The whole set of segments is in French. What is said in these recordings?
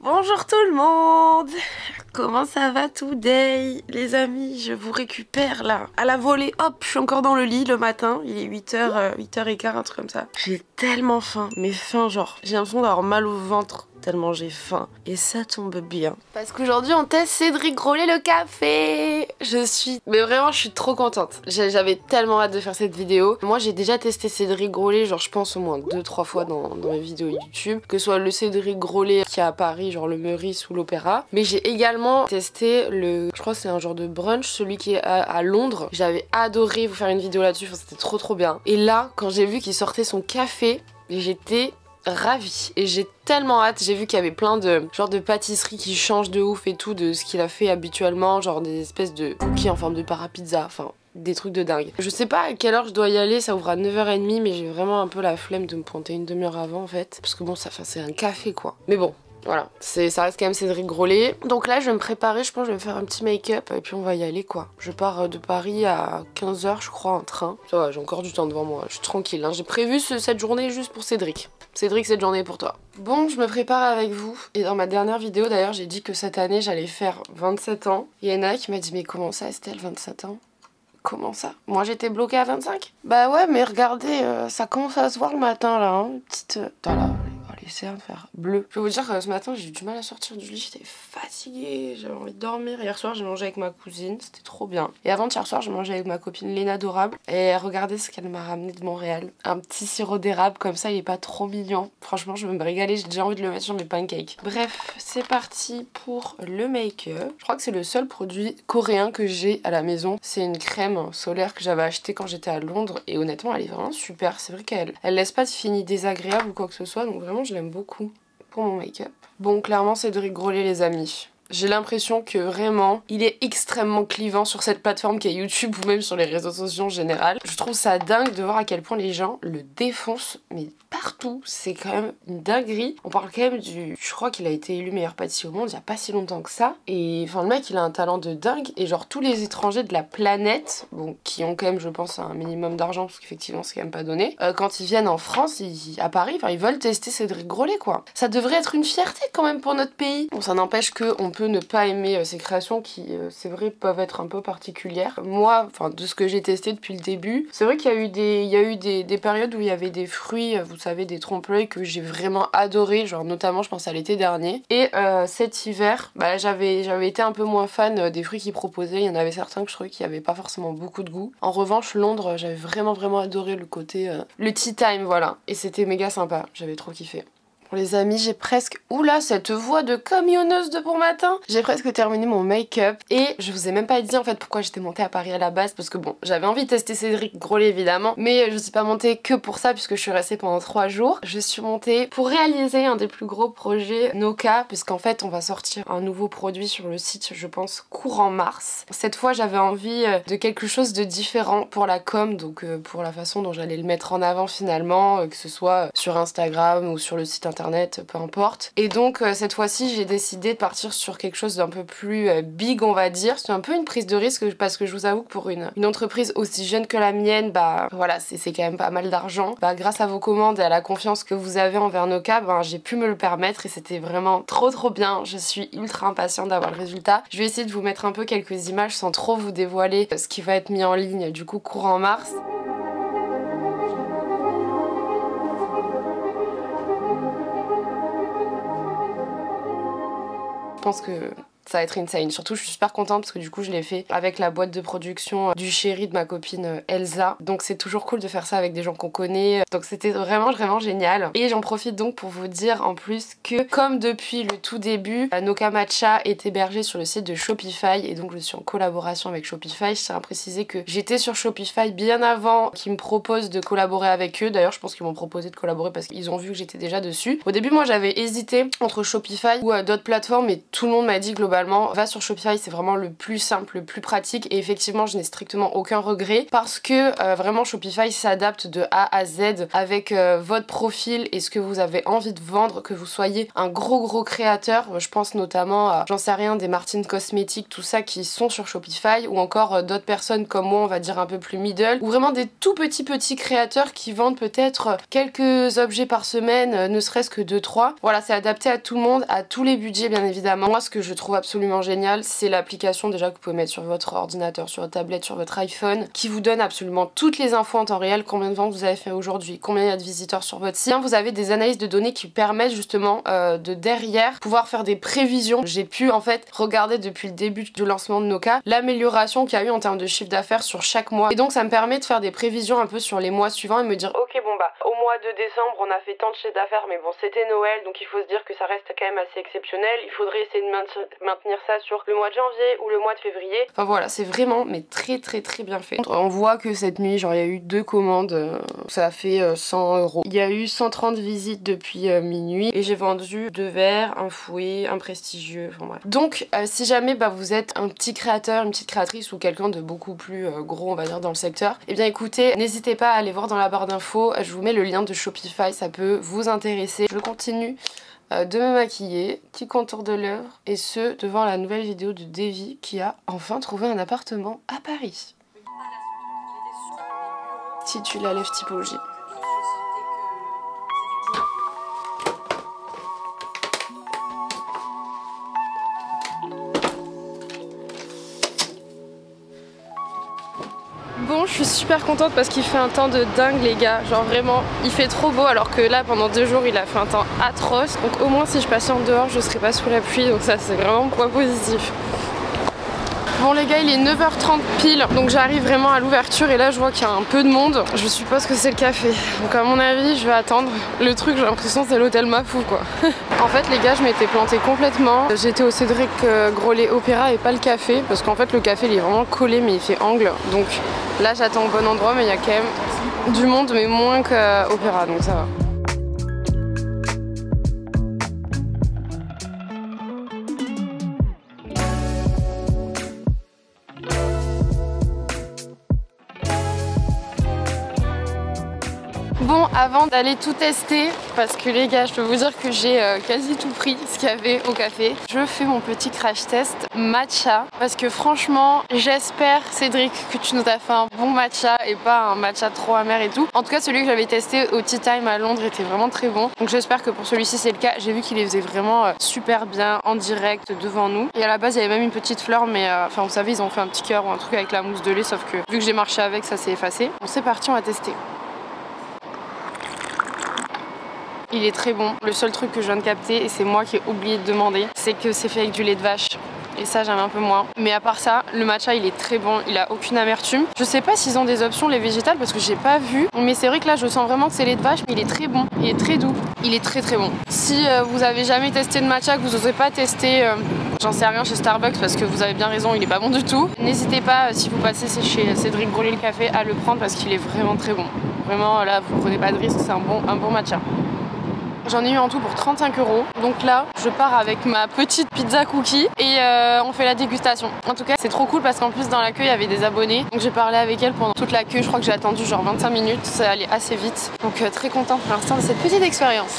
Bonjour tout le monde. Comment ça va today? Les amis, je vous récupère là à la volée. Hop, je suis encore dans le lit le matin. Il est 8h, 8h15, un truc comme ça. J'ai tellement faim, mais faim genre, j'ai l'impression d'avoir mal au ventre tellement j'ai faim. Et ça tombe bien. Parce qu'aujourd'hui on teste Cédric Grolet le café. Mais vraiment je suis trop contente. J'avais tellement hâte de faire cette vidéo. Moi j'ai déjà testé Cédric Grolet, genre je pense au moins 2-3 fois dans mes vidéos YouTube. Que ce soit le Cédric Grolet qui est à Paris, genre le Meurice ou l'Opéra. Mais j'ai également testé le, je crois que c'est un genre de brunch, celui qui est à Londres. J'avais adoré vous faire une vidéo là-dessus, enfin, c'était trop bien. Et là, quand j'ai vu qu'il sortait son café, j'étais ravie et j'ai tellement hâte. J'ai vu qu'il y avait plein de genre de pâtisseries qui changent de ouf et tout de ce qu'il a fait habituellement, genre des espèces de cookies en forme de parapizza, enfin des trucs de dingue. Je sais pas à quelle heure je dois y aller, ça ouvre à 9h30 mais j'ai vraiment un peu la flemme de me pointer une demi-heure avant en fait, parce que bon ça, c'est un café quoi. Mais bon, voilà, ça reste quand même Cédric Grolet. Donc là je vais me préparer, je pense que je vais me faire un petit make-up et puis on va y aller quoi. Je pars de Paris à 15h je crois en train. Ça va, j'ai encore du temps devant moi, je suis tranquille hein. J'ai prévu cette journée juste pour Cédric. Cédric, cette journée est pour toi. Bon, je me prépare avec vous. Et dans ma dernière vidéo d'ailleurs, j'ai dit que cette année j'allais faire 27 ans. Et Yana qui m'a dit mais comment ça Estelle, 27 ans? Comment ça? Moi j'étais bloquée à 25? Bah ouais mais regardez, ça commence à se voir le matin là, hein. Petite... Voilà. Les cernes faire bleu. Je vais vous dire que ce matin j'ai eu du mal à sortir du lit, j'étais fatiguée, j'avais envie de dormir. Hier soir j'ai mangé avec ma cousine, c'était trop bien. Et avant-hier soir j'ai mangé avec ma copine Léna Adorable. Et regardez ce qu'elle m'a ramené de Montréal. Un petit sirop d'érable comme ça, il est pas trop mignon. Franchement je vais me régaler, j'ai déjà envie de le mettre sur mes pancakes. Bref, c'est parti pour le make-up. Je crois que c'est le seul produit coréen que j'ai à la maison. C'est une crème solaire que j'avais achetée quand j'étais à Londres. Et honnêtement elle est vraiment super. C'est vrai qu'elle laisse pas de fini désagréable ou quoi que ce soit. Donc vraiment je l'aime beaucoup pour mon make-up. Bon, clairement, Cédric Grolet, les amis. J'ai l'impression que vraiment, il est extrêmement clivant sur cette plateforme qui est YouTube ou même sur les réseaux sociaux en général. Je trouve ça dingue de voir à quel point les gens le défoncent, mais partout. C'est quand même une dinguerie. On parle quand même du... Je crois qu'il a été élu meilleur pâtissier au monde il y a pas si longtemps que ça. Et enfin, le mec, il a un talent de dingue. Et genre, tous les étrangers de la planète, bon, qui ont quand même, je pense, un minimum d'argent, parce qu'effectivement, c'est quand même pas donné, quand ils viennent en France, à Paris, enfin, ils veulent tester Cédric Grolet, quoi. Ça devrait être une fierté quand même pour notre pays. Bon, ça n'empêche qu'on peut ne pas aimer ces créations qui, c'est vrai, peuvent être un peu particulières. Moi, enfin, de ce que j'ai testé depuis le début, c'est vrai qu'il y a eu des périodes où il y avait des fruits, vous savez, des trompe-l'œil que j'ai vraiment adoré, genre notamment, je pense à l'été dernier. Et cet hiver, bah, j'avais été un peu moins fan des fruits qu'ils proposaient. Il y en avait certains que je trouvais qu'il n'y avait pas forcément beaucoup de goût. En revanche, Londres, j'avais vraiment adoré le côté, le tea time, voilà. Et c'était méga sympa, j'avais trop kiffé. Bon les amis, j'ai presque... Oula, cette voix de camionneuse de bon matin. J'ai presque terminé mon make-up et je vous ai même pas dit en fait pourquoi j'étais montée à Paris à la base, parce que bon, j'avais envie de tester Cédric Grolet évidemment, mais je suis pas montée que pour ça puisque je suis restée pendant 3 jours. Je suis montée pour réaliser un des plus gros projets Noka, puisqu'en fait on va sortir un nouveau produit sur le site, je pense courant mars. Cette fois j'avais envie de quelque chose de différent pour la com, donc pour la façon dont j'allais le mettre en avant finalement, que ce soit sur Instagram ou sur le site internet, peu importe. Et donc cette fois-ci j'ai décidé de partir sur quelque chose d'un peu plus big on va dire. C'est un peu une prise de risque parce que je vous avoue que pour une entreprise aussi jeune que la mienne, bah voilà, c'est quand même pas mal d'argent. Bah grâce à vos commandes et à la confiance que vous avez envers Noka, bah, j'ai pu me le permettre et c'était vraiment trop bien. Je suis ultra impatiente d'avoir le résultat. Je vais essayer de vous mettre un peu quelques images sans trop vous dévoiler ce qui va être mis en ligne du coup courant mars. Je pense que ça va être insane. Surtout je suis super contente parce que du coup je l'ai fait avec la boîte de production du chéri de ma copine Elsa. Donc c'est toujours cool de faire ça avec des gens qu'on connaît. Donc c'était vraiment génial. Et j'en profite donc pour vous dire en plus que comme depuis le tout début, Noka Matcha est hébergé sur le site de Shopify et donc je suis en collaboration avec Shopify. Je tiens à préciser que j'étais sur Shopify bien avant qu'ils me proposent de collaborer avec eux. D'ailleurs je pense qu'ils m'ont proposé de collaborer parce qu'ils ont vu que j'étais déjà dessus. Au début moi j'avais hésité entre Shopify ou d'autres plateformes et tout le monde m'a dit globalement globalement, va sur Shopify, c'est vraiment le plus simple, le plus pratique et effectivement je n'ai strictement aucun regret parce que vraiment Shopify s'adapte de A à Z avec votre profil et ce que vous avez envie de vendre, que vous soyez un gros créateur. Je pense notamment à, j'en sais rien, des Martine Cosmétiques, tout ça qui sont sur Shopify, ou encore d'autres personnes comme moi, on va dire un peu plus middle, ou vraiment des tout petits créateurs qui vendent peut-être quelques objets par semaine, ne serait-ce que 2-3. Voilà, c'est adapté à tout le monde, à tous les budgets bien évidemment. Moi ce que je trouve absolument génial, c'est l'application déjà que vous pouvez mettre sur votre ordinateur, sur votre tablette, sur votre iPhone, qui vous donne absolument toutes les infos en temps réel, combien de ventes vous avez fait aujourd'hui, combien il y a de visiteurs sur votre site. Vous avez des analyses de données qui permettent justement de derrière pouvoir faire des prévisions. J'ai pu en fait regarder depuis le début du lancement de Noka l'amélioration qu'il y a eu en termes de chiffre d'affaires sur chaque mois, et donc ça me permet de faire des prévisions un peu sur les mois suivants et me dire ok bon bah au mois de décembre on a fait tant de chiffre d'affaires, mais bon c'était Noël donc il faut se dire que ça reste quand même assez exceptionnel, il faudrait essayer de maintenir ça sur le mois de janvier ou le mois de février. Enfin voilà, c'est vraiment mais très bien fait. On voit que cette nuit genre il y a eu 2 commandes, ça a fait 100 €. Il y a eu 130 visites depuis minuit et j'ai vendu 2 verres, un fouet, un prestigieux, enfin bref. Donc si jamais vous êtes un petit créateur, une petite créatrice ou quelqu'un de beaucoup plus gros on va dire dans le secteur, et bien écoutez, n'hésitez pas à aller voir dans la barre d'infos, je vous mets le lien de Shopify, ça peut vous intéresser. Je continue de me maquiller, petit contour de lèvres, et ce devant la nouvelle vidéo de Davy qui a enfin trouvé un appartement à Paris. Titule la lèvre typologie. Bon, je suis super contente parce qu'il fait un temps de dingue les gars, genre vraiment il fait trop beau, alors que là pendant 2 jours il a fait un temps atroce, donc au moins si je patiente dehors je serai pas sous la pluie, donc ça c'est vraiment point positif. Bon les gars, il est 9h30 pile, donc j'arrive vraiment à l'ouverture et là je vois qu'il y a un peu de monde. Je suppose que c'est le café, donc à mon avis je vais attendre. Le truc, j'ai l'impression c'est l'hôtel Mafou quoi. En fait les gars, je m'étais plantée complètement. J'étais au Cédric Grolet Opéra et pas le café, parce qu'en fait le café il est vraiment collé mais il fait angle. Donc là j'attends au bon endroit, mais il y a quand même du monde, mais moins qu'Opéra, donc ça va. Bon, avant d'aller tout tester, parce que les gars, je peux vous dire que j'ai quasi tout pris ce qu'il y avait au café, je fais mon petit crash test matcha, parce que franchement, j'espère, Cédric, que tu nous as fait un bon matcha et pas un matcha trop amer et tout. En tout cas, celui que j'avais testé au Tea Time à Londres était vraiment très bon, donc j'espère que pour celui-ci c'est le cas. J'ai vu qu'il les faisait vraiment super bien en direct devant nous, et à la base il y avait même une petite fleur, mais enfin vous savez, ils ont fait un petit cœur ou un truc avec la mousse de lait, sauf que vu que j'ai marché avec, ça s'est effacé. Bon, c'est parti, on va tester. Il est très bon. Le seul truc que je viens de capter, et c'est moi qui ai oublié de demander, c'est que c'est fait avec du lait de vache. Et ça j'aime un peu moins. Mais à part ça, le matcha il est très bon, il a aucune amertume. Je sais pas s'ils ont des options les végétales parce que j'ai pas vu. Mais c'est vrai que là je sens vraiment que c'est lait de vache, mais il est très bon. Il est très doux. Il est très bon. Si vous avez jamais testé de matcha, que vous n'osez pas tester, j'en sais rien, chez Starbucks, parce que vous avez bien raison, il est pas bon du tout. N'hésitez pas, si vous passez chez Cédric Grolet le café, à le prendre parce qu'il est vraiment très bon. Vraiment là vous prenez pas de risque, c'est un bon matcha. J'en ai eu en tout pour 35 €. Donc là, je pars avec ma petite pizza cookie et on fait la dégustation. En tout cas, c'est trop cool parce qu'en plus dans la queue, il y avait des abonnés. Donc j'ai parlé avec elle pendant toute la queue. Je crois que j'ai attendu genre 25 minutes. Ça allait assez vite. Donc très contente pour l'instant de cette petite expérience.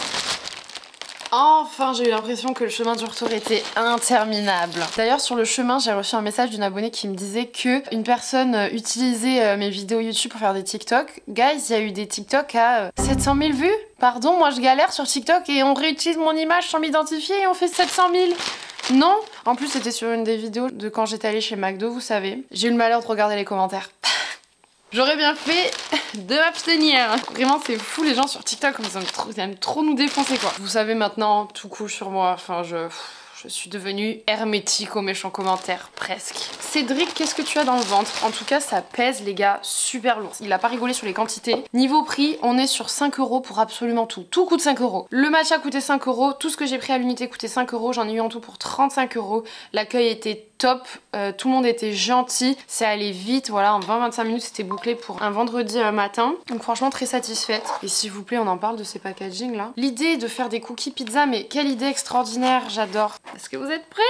Enfin, j'ai eu l'impression que le chemin du retour était interminable. D'ailleurs, sur le chemin, j'ai reçu un message d'une abonnée qui me disait que une personne utilisait mes vidéos YouTube pour faire des TikTok. Guys, il y a eu des TikTok à 700 000 vues. Pardon, moi je galère sur TikTok et on réutilise mon image sans m'identifier et on fait 700 000. Non. En plus, c'était sur une des vidéos de quand j'étais allée chez McDo, vous savez. J'ai eu le malheur de regarder les commentaires. J'aurais bien fait de m'abstenir. Vraiment c'est fou, les gens sur TikTok, ils aiment trop nous défoncer quoi. Vous savez maintenant, tout cool sur moi, enfin je suis devenue hermétique aux méchants commentaires, presque. Cédric, qu'est-ce que tu as dans le ventre? En tout cas ça pèse les gars, super lourd. Il a pas rigolé sur les quantités. Niveau prix, on est sur 5 € pour absolument tout. Tout coûte 5 €. Le matcha coûtait 5 €, tout ce que j'ai pris à l'unité coûtait 5 €, j'en ai eu en tout pour 35 €. L'accueil était top, tout le monde était gentil, c'est allé vite, voilà, en 20-25 minutes c'était bouclé pour un vendredi matin. Donc franchement très satisfaite. Et s'il vous plaît, on en parle de ces packaging là. L'idée de faire des cookies pizza, mais quelle idée extraordinaire, j'adore. Est-ce que vous êtes prêts?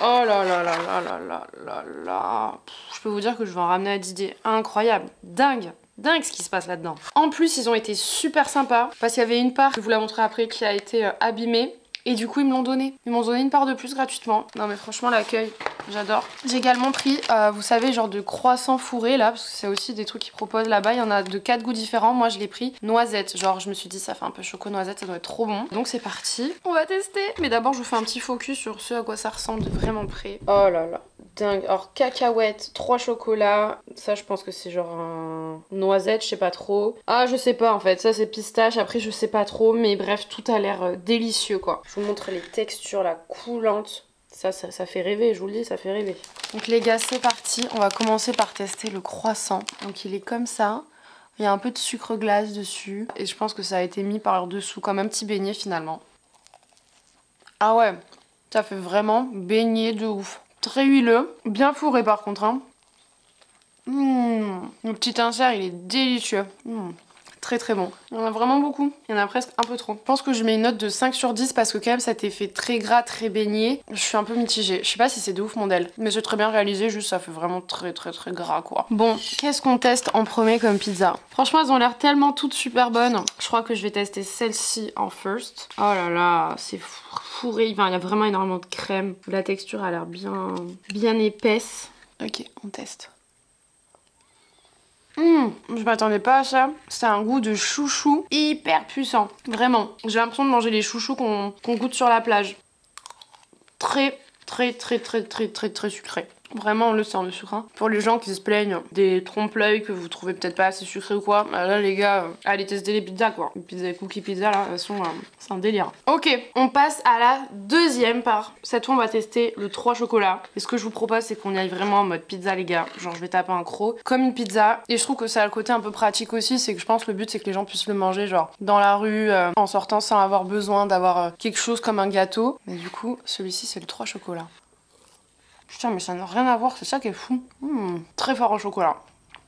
Oh là là là là là là là là. Je peux vous dire que je vais en ramener à Didier. Incroyable, dingue. Dingue ce qui se passe là-dedans. En plus, ils ont été super sympas parce qu'il y avait une part, je vais vous la montrer après, qui a été abîmée. Et du coup, ils me l'ont donné. Ils m'ont donné une part de plus gratuitement. Non mais franchement, l'accueil, j'adore. J'ai également pris, vous savez, genre de croissants fourrés là, parce que c'est aussi des trucs qu'ils proposent là-bas. Il y en a de 4 goûts différents. Moi, je l'ai pris noisette. Genre, je me suis dit, ça fait un peu choco noisette, ça doit être trop bon. Donc c'est parti. On va tester. Mais d'abord, je vous fais un petit focus sur ce à quoi ça ressemble de vraiment près. Oh là là. Dingue. Alors, cacahuètes, 3 chocolats. Ça, je pense que c'est genre un noisette, je sais pas trop. Ah, je sais pas en fait. Ça, c'est pistache. Après, je sais pas trop. Mais bref, tout a l'air délicieux quoi. Je vous montre les textures, la coulante. Ça fait rêver, je vous le dis, ça fait rêver. Donc les gars, c'est parti. On va commencer par tester le croissant. Donc il est comme ça. Il y a un peu de sucre glace dessus. Et je pense que ça a été mis par-dessous comme un petit beignet finalement. Ah ouais, ça fait vraiment beignet de ouf. Très huileux, bien fourré par contre. Hein. Le petit insert, il est délicieux. Très très bon. Il y en a vraiment beaucoup. Il y en a presque un peu trop. Je pense que je mets une note de 5 sur 10 parce que quand même cet effet très gras, très beignet, je suis un peu mitigée. Je sais pas si c'est de ouf mon modèle, mais c'est très bien réalisé, juste ça fait vraiment très très très gras quoi. Bon, qu'est-ce qu'on teste en premier comme pizza? Franchement, elles ont l'air tellement toutes super bonnes. Je crois que je vais tester celle-ci en first. Oh là là, c'est fourré. Enfin, il y a vraiment énormément de crème. La texture a l'air bien épaisse. Ok, on teste. Je m'attendais pas à ça. C'est un goût de chouchou hyper puissant. Vraiment. J'ai l'impression de manger les chouchous qu'on goûte sur la plage. Très sucré. Vraiment, on le sent le sucre. Hein. Pour les gens qui se plaignent des trompe-l'œil que vous trouvez peut-être pas assez sucré ou quoi, bah là les gars, allez tester les pizzas quoi. Les pizzas, les cookies pizza là, de toute façon, c'est un délire. Ok, on passe à la deuxième part. Cette fois, on va tester le 3 chocolats. Et ce que je vous propose, c'est qu'on y aille vraiment en mode pizza les gars. Genre, je vais taper un croc comme une pizza. Et je trouve que ça a le côté un peu pratique aussi, c'est que je pense que le but, c'est que les gens puissent le manger genre dans la rue, en sortant sans avoir besoin d'avoir quelque chose comme un gâteau. Mais du coup, celui-ci, c'est le 3 chocolats. Putain, mais ça n'a rien à voir, c'est ça qui est fou. Très fort en chocolat.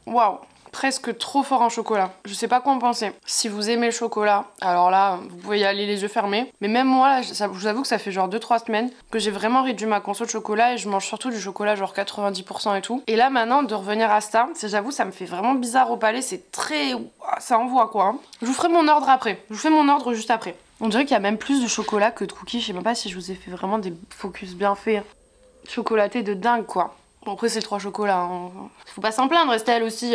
Waouh, presque trop fort en chocolat. Je sais pas quoi en penser. Si vous aimez le chocolat, alors là, vous pouvez y aller les yeux fermés. Mais même moi, là, je vous avoue que ça fait genre 2-3 semaines que j'ai vraiment réduit ma conso de chocolat et je mange surtout du chocolat genre 90% et tout. Et là, maintenant, de revenir à ça, j'avoue, ça me fait vraiment bizarre au palais. C'est très... ça envoie quoi. Hein. Je vous ferai mon ordre après. Je vous fais mon ordre juste après. On dirait qu'il y a même plus de chocolat que de cookies. Je sais même pas si je vous ai fait vraiment des focus bien faits. Chocolaté de dingue quoi. Bon, après c'est le 3 chocolats. Hein. Faut pas s'en plaindre, Estelle aussi.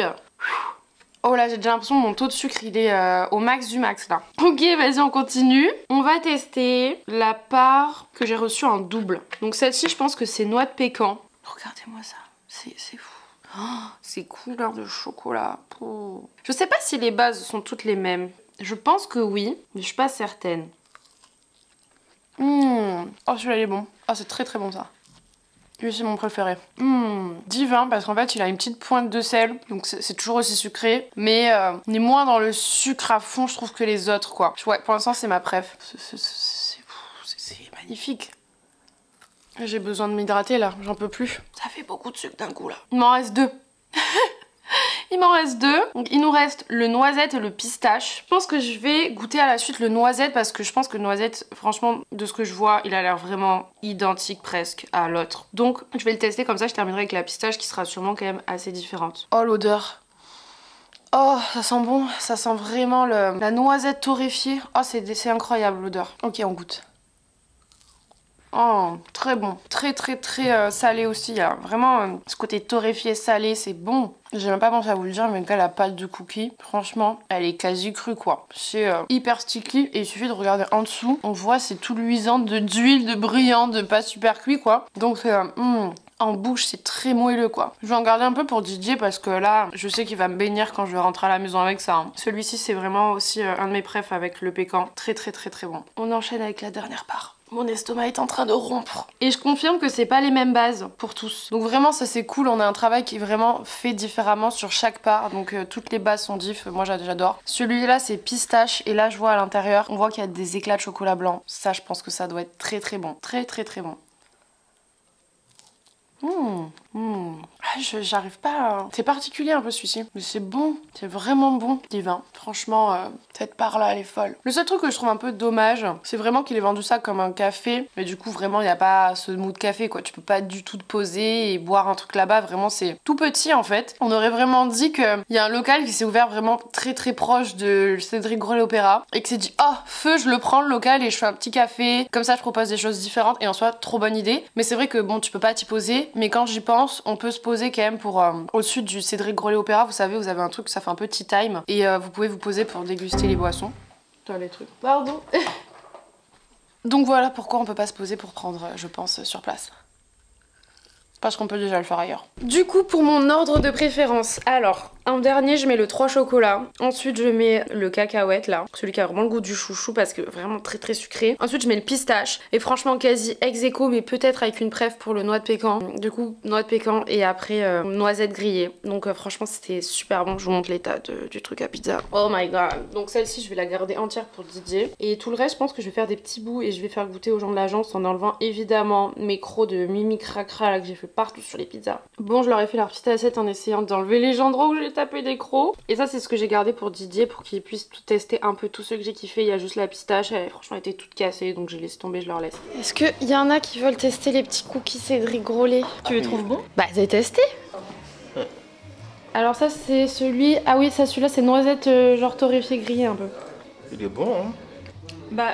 Oh là, j'ai déjà l'impression que mon taux de sucre il est au max du max là. Ok, vas-y, on continue. On va tester la part que j'ai reçue en double. Donc celle-ci, je pense que c'est noix de pécan. Regardez-moi ça, c'est fou. Oh, c'est couleur de chocolat. Oh. Je sais pas si les bases sont toutes les mêmes. Je pense que oui, mais je suis pas certaine. Oh, celui-là il est bon. Oh, c'est très très bon ça. Lui c'est mon préféré. Divin parce qu'en fait il a une petite pointe de sel, donc c'est toujours aussi sucré, mais on est moins dans le sucre à fond je trouve que les autres quoi. Ouais, pour l'instant c'est ma préf. C'est magnifique. J'ai besoin de m'hydrater là, j'en peux plus. Ça fait beaucoup de sucre d'un coup là. Il m'en reste 2. Il m'en reste 2. Donc il nous reste le noisette et le pistache. Je pense que je vais goûter à la suite le noisette parce que je pense que le noisette, franchement, de ce que je vois, il a l'air vraiment identique presque à l'autre. Donc je vais le tester comme ça, je terminerai avec la pistache qui sera sûrement quand même assez différente. Oh l'odeur. Oh ça sent bon, ça sent vraiment la noisette torréfiée. Oh c'est incroyable l'odeur. Ok on goûte. Oh, très bon. Très salé aussi. Il y a vraiment ce côté torréfié salé, c'est bon. J'ai même pas pensé à vous le dire, mais la pâte de cookie, franchement, elle est quasi crue quoi. C'est hyper sticky et il suffit de regarder en dessous. On voit c'est tout luisant d'huile, de brillant, de pas super cuit quoi. Donc en bouche c'est très moelleux quoi. Je vais en garder un peu pour Didier parce que là je sais qu'il va me bénir quand je vais rentrer à la maison avec ça. Hein. Celui-ci c'est vraiment aussi un de mes préfs avec le pécan. Très bon. On enchaîne avec la dernière part. Mon estomac est en train de rompre. Et je confirme que c'est pas les mêmes bases pour tous. Donc vraiment ça c'est cool, on a un travail qui est vraiment fait différemment sur chaque part. Donc toutes les bases sont diff, moi j'adore. Celui-là c'est pistache et là je vois à l'intérieur, on voit qu'il y a des éclats de chocolat blanc. Ça je pense que ça doit être très bon. Très bon. J'arrive pas à... C'est particulier un peu celui-ci, mais c'est bon, c'est vraiment bon. Divin, franchement, cette part là elle est folle. Le seul truc que je trouve un peu dommage, c'est vraiment qu'il ait vendu ça comme un café, mais du coup vraiment il n'y a pas ce mood café quoi, tu peux pas du tout te poser et boire un truc là-bas, vraiment c'est tout petit en fait. On aurait vraiment dit qu'il y a un local qui s'est ouvert vraiment très très proche de Cédric Grolet Opéra et que c'est dit oh feu je le prends le local et je fais un petit café, comme ça je propose des choses différentes et en soi trop bonne idée. Mais c'est vrai que bon tu peux pas t'y poser, mais quand j'y pense on peut se poser quand même pour au-dessus du Cédric Grolet Opéra, vous savez vous avez un truc ça fait un peu tea time et vous pouvez vous poser pour déguster les boissons. Putain les trucs. Pardon. Donc voilà pourquoi on peut pas se poser pour prendre je pense sur place. Parce qu'on peut déjà le faire ailleurs. Du coup pour mon ordre de préférence, alors en dernier je mets le 3 chocolat, ensuite je mets le cacahuète là, celui qui a vraiment le goût du chouchou parce que vraiment très très sucré. Ensuite je mets le pistache et franchement quasi ex aequo mais peut-être avec une préf pour le noix de pécan. Du coup noix de pécan et après noisette grillée. Donc franchement c'était super bon, je vous montre l'état du truc à pizza. Oh my god. Donc celle-ci je vais la garder entière pour Didier. Et tout le reste je pense que je vais faire des petits bouts et je vais faire goûter aux gens de l'agence en enlevant évidemment mes crocs de Mimi Cracra là que j'ai fait partout sur les pizzas. Bon je leur ai fait leur petite assiette en essayant d'enlever les endroits où j'ai tapé des crocs. Et ça c'est ce que j'ai gardé pour Didier pour qu'il puisse tout tester un peu tous ceux que j'ai kiffé. Il y a juste la pistache, elle franchement était toute cassée donc j'ai laissé tomber, je leur laisse. Est-ce qu'il y en a qui veulent tester les petits cookies Cédric Grolet? Tu les trouves bons? Bah j'ai testé. Alors ça c'est celui... Ah oui ça celui-là c'est noisette genre torréfiée grillée un peu. Il est bon hein. Bah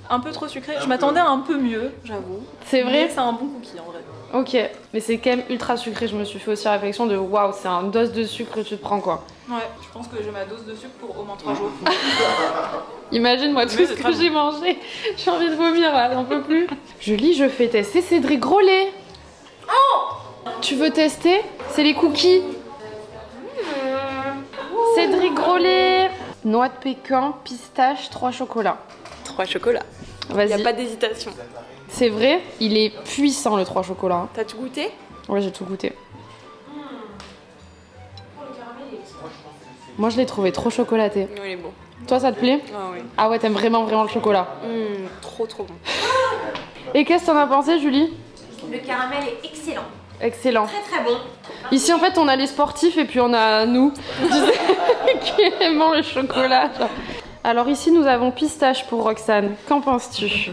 un peu trop sucré, je m'attendais à un peu mieux j'avoue. C'est vrai? C'est un bon cookie en vrai. Ok, mais c'est quand même ultra sucré, je me suis fait aussi réflexion de waouh, c'est un dose de sucre que tu te prends quoi. Ouais, je pense que j'ai ma dose de sucre pour au moins 3 jours. Imagine moi tout ce que j'ai mangé, j'ai envie de vomir là, j'en peux plus. Je fais tester Cédric Grolet. Oh, tu veux tester? C'est les cookies. Cédric Grolet. Noix de pécan, pistache, 3 chocolats. 3 chocolats. Vas-y. Y a pas d'hésitation. C'est vrai, il est puissant le 3 chocolats. T'as tout goûté? Ouais, j'ai tout goûté. Moi, je l'ai trouvé trop chocolaté. Oui, il est bon. Toi, ça te plaît? Ah oui. Ah ouais, t'aimes vraiment le chocolat. Trop trop bon. Et qu'est-ce que t'en as pensé, Julie? Le caramel est excellent. Excellent. Très très bon. Ici, en fait, on a les sportifs et puis on a nous, qui aimons le chocolat. Alors ici, nous avons pistache pour Roxane. Qu'en penses-tu?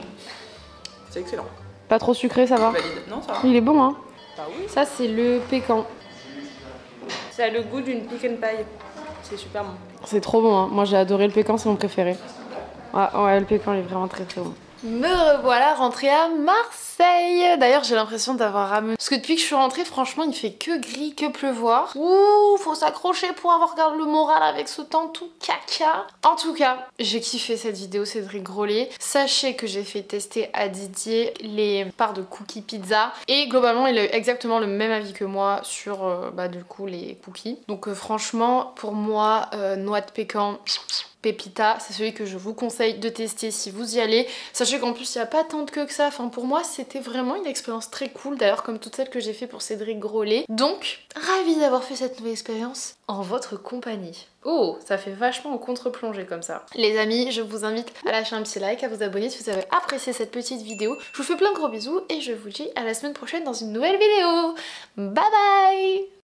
C'est excellent. Pas trop sucré, ça va? Valide. Non, ça va. Il est bon, hein? Bah oui. Ça, c'est le pécan. Ça a le goût d'une pecan pie. C'est super bon. C'est trop bon, hein? Moi, j'ai adoré le pécan, c'est mon préféré. Ah, ouais, le pécan, il est vraiment très très bon. Me revoilà rentrée à Marseille. D'ailleurs j'ai l'impression d'avoir ramené... Parce que depuis que je suis rentrée franchement il fait que gris, que pleuvoir. Ouh, faut s'accrocher pour avoir gardé le moral avec ce temps tout caca. En tout cas, j'ai kiffé cette vidéo Cédric Grolet. Sachez que j'ai fait tester à Didier les parts de cookies pizza. Et globalement il a eu exactement le même avis que moi sur du coup les cookies. Donc franchement pour moi noix de pécan... Pépita, c'est celui que je vous conseille de tester si vous y allez. Sachez qu'en plus il n'y a pas tant de queue que ça, enfin pour moi c'était vraiment une expérience très cool, d'ailleurs comme toutes celles que j'ai fait pour Cédric Grolet. Donc, ravie d'avoir fait cette nouvelle expérience en votre compagnie. Oh, ça fait vachement au contre-plongée comme ça. Les amis, je vous invite à lâcher un petit like, à vous abonner si vous avez apprécié cette petite vidéo. Je vous fais plein de gros bisous et je vous dis à la semaine prochaine dans une nouvelle vidéo. Bye bye!